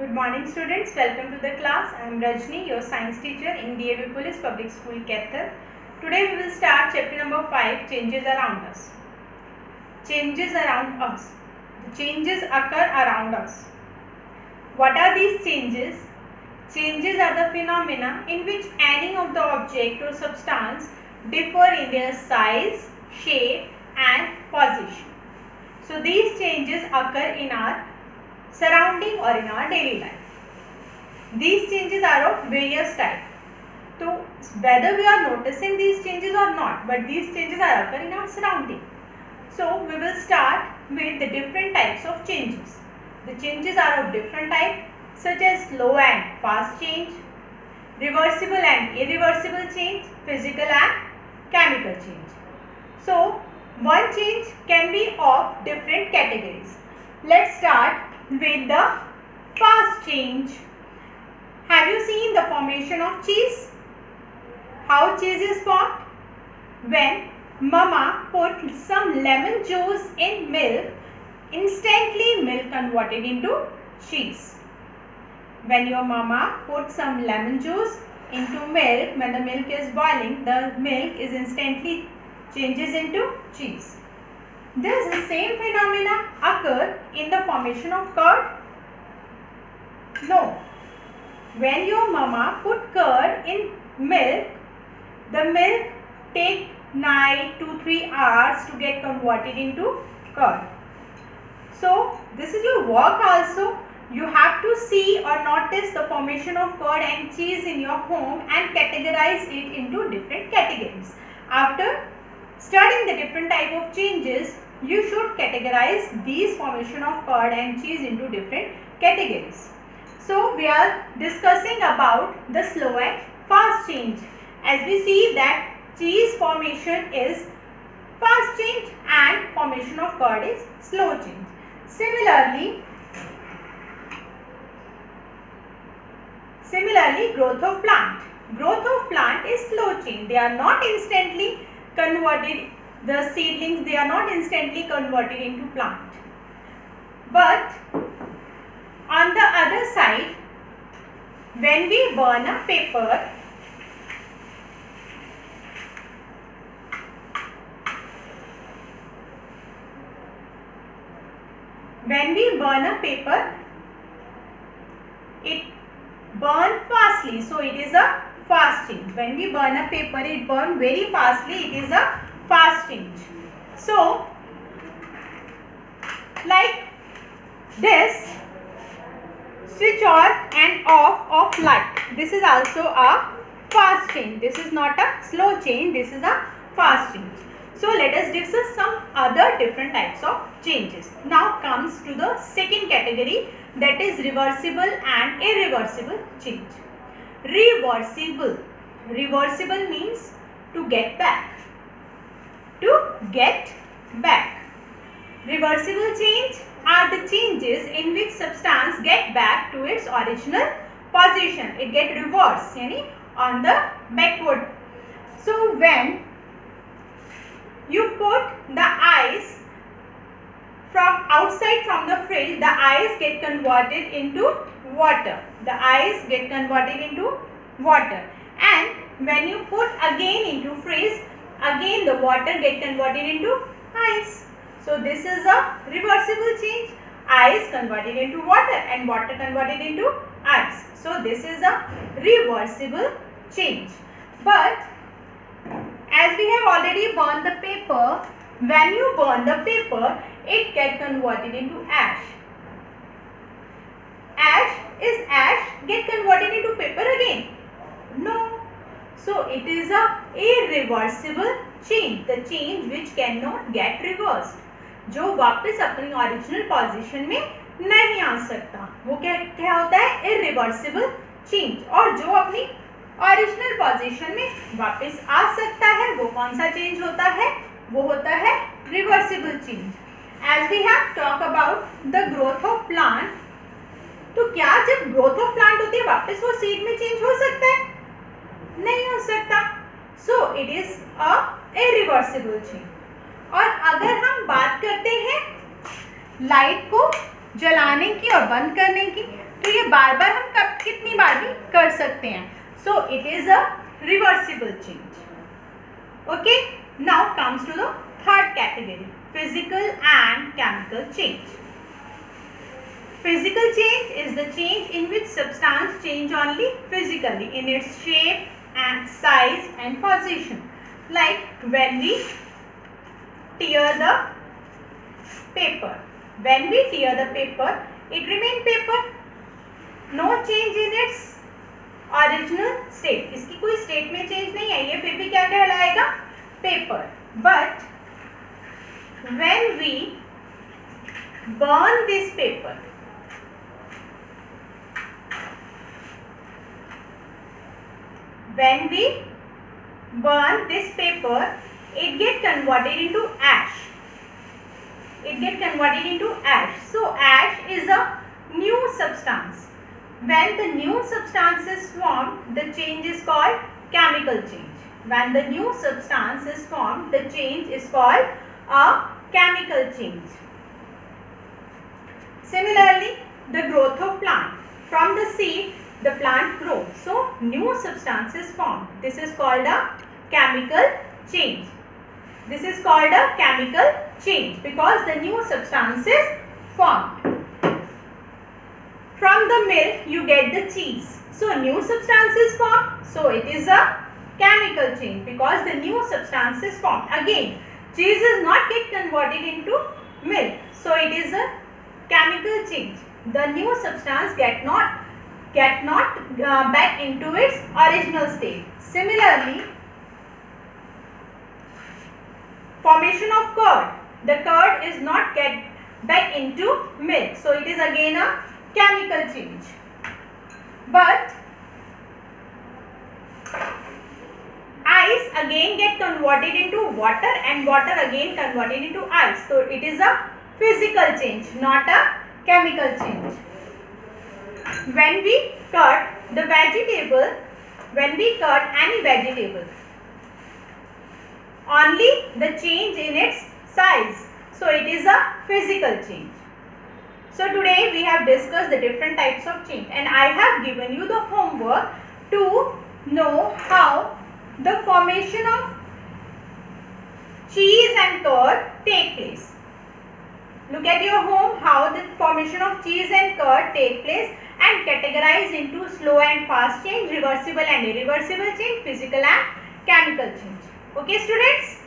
Good morning students, welcome to the class. I am Rajni, your science teacher in DAV Police Public School, Kaithal. Today we will start chapter number 5, changes around us. Changes around us. The changes occur around us. What are these changes? Changes are the phenomena in which any of the object or substance differ in their size, shape and position. So these changes occur in our surrounding or in our daily life. These changes are of various types. So whether we are noticing these changes or not, but these changes are occurring in our surrounding. So we will start with the different types of changes. The changes are of different types such as slow and fast change, reversible and irreversible change, physical and chemical change. So one change can be of different categories. Let's start with the fast change. Have you seen the formation of cheese? How cheese is formed? When mama put some lemon juice in milk, instantly milk converted into cheese. When your mama put some lemon juice into milk, when the milk is boiling, the milk is instantly changes into cheese. Does the same phenomena occur in the formation of curd? No. When your mama put curd in milk, the milk take 9 to 3 hours to get converted into curd. So this is your work also. You have to see or notice the formation of curd and cheese in your home and categorize it into different categories. After studying the different type of changes, you should categorize these formation of curd and cheese into different categories. So we are discussing about the slow and fast change. As we see that cheese formation is fast change and formation of curd is slow change. Similarly, growth of plant. Growth of plant is slow change. They are not instantly converted, the seedlings, they are not instantly converted into plant. But on the other side, when we burn a paper, it burns fastly, so it is a fast change. When we burn a paper, it burns very fastly, it is a fast change. So like this, switch on and off of light, this is also a fast change. This is not a slow change, this is a fast change. So let us discuss some other different types of changes. Now comes to the second category, that is reversible and irreversible change. Reversible. Reversible means to get back. To get back. Reversible change are the changes in which substance get back to its original position. It get reversed, yani on the backward. So when you put the ice from outside from the fridge, the ice get converted into water. The ice get converted into water. And when you put again into fridge, again the water get converted into ice. So this is a reversible change. Ice converted into water and water converted into ice. So this is a reversible change. But as we have already burned the paper, when you burn the paper, it gets converted into ash. Ash get converted into paper again? No. So it is a irreversible change, the change which cannot get reversed, जो वापस अपनी original position में नहीं आ सकता, वो क्या होता है? Irreversible change. और जो अपनी ओरिजिनल पोजीशन में वापस आ सकता है, वो कौन सा चेंज होता है? वो होता है reversible change. As we have talk about the growth of plant, तो क्या जब ग्रोथ ऑफ प्लांट होती है वापस वो सीड में चेंज हो सकता है? नहीं हो सकता. सो it is a irreversible change. और अगर हम बात करते हैं लाइट को जलाने की और बंद करने की, तो ये बार बार हम कब कितनी बार भी कर सकते हैं. So it is a reversible change. Okay, now comes to the third category, physical and chemical change. Physical change is the change in which substance change only physically in its shape and size and position. Like when we tear the paper. When we tear the paper, it remains paper. No change in its original state. इसकी कोई state में change नहीं है, ये फिर भी क्या कहलाएगा? Paper. But when we burn this paper, when we burn this paper, it get converted into ash. It get converted into ash. So ash is a new substance. When the new substance is formed, the change is called chemical change. When the new substance is formed, the change is called a chemical change. Similarly, the growth of plant. From the seed, the plant grows. So new substance is formed. This is called a chemical change. This is called a chemical change because the new substance is formed. From the milk you get the cheese. So new substance is formed. So it is a chemical change because the new substance is formed. Again, cheese is not get converted into milk. So it is a chemical change. The new substance get not back into its original state. Similarly, formation of curd. The curd is not get back into milk. So it is again a chemical change. But ice again get converted into water and water again converted into ice. So it is a physical change, not a chemical change. When we cut the vegetable, when we cut any vegetable, only the change in its size. So it is a physical change. So today we have discussed the different types of change and I have given you the homework to know how the formation of cheese and curd take place. Look at your home how the formation of cheese and curd take place and categorize into slow and fast change, reversible and irreversible change, physical and chemical change. Okay students?